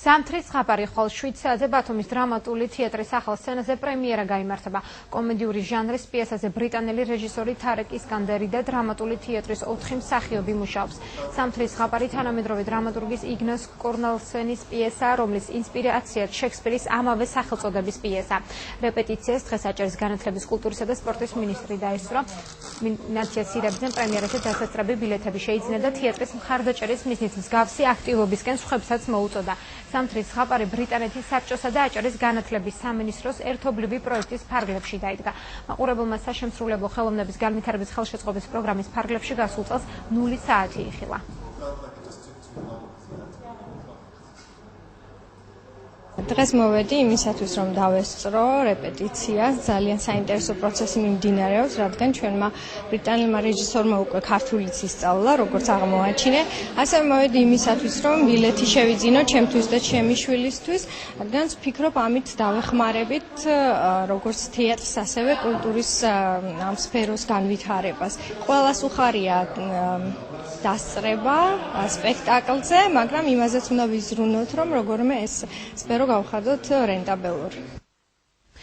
ზამთრის ზღაპარი ხოლ 7 საათზე ბათუმის დრამატული თეატრის ახალ სცენაზე პრემიერა გაიმართება. კომედიური ჟანრის პიესაზე ბრიტანელი რეჟისორი თარეკ ისკანდერი და დრამატული თეატრის 4 მსახიობი მუშაობს. ზამთრის ზღაპარი თანამედროვე დრამატურგის იგნას კორნელსენის პიესაა, რომლის ინსპირაციად შექსპირის ამავე სახელწოდების პიესა. რეპეტიციას დღეს აჭარის განათლების, კულტურისა და სპორტის მინისტრი დაესწრო. ნაცია სირებდნენ პრემიერაზე დასაწყრები ბილეთები შეიძინა და თეატრის მხარდაჭერის მიზნით მსგავსი აქტივობისკენ სხვებსაც მოუწოდა. ზამთრის ზღაპარი ბრიტანეთის საბჭოსა და აჭარის განათლების სამინისტროს ერთობლივი პროექტის ფარგლებში დაიდგა. მაყურებელმა საშემსრულებლო ხელოვნების განვითარების ხელშეწყობის პროგრამის ფარგლებში გასულ წელს 0 საათი იხილა. დღეს მოვედი იმისათვის, რომ დავესწრო რეპეტიციას. ძალიან საინტერესო პროცესი მიმდინარეობს, რადგან ჩვენმა ბრიტანელმა რეჟისორმა უკვე ქართულიც ისწავლა, როგორც აღმოაჩინე. ასევე მოვედი იმისათვის, რომ ბილეთი შევიძინო ჩემთვის და ჩემი შვილისთვის, რადგან ვფიქრობ, ამით დავეხმარებით როგორც თეატრს, ასევე კულტურის ამ სფეროს განვითარებას. ყველას უხარია დასწრება სპექტაკლზე, მაგრამ იმაზეც უნდა ვიზრუნოთ, რომ როგორმე ეს სფერო გავხადოთ რენტაბელური.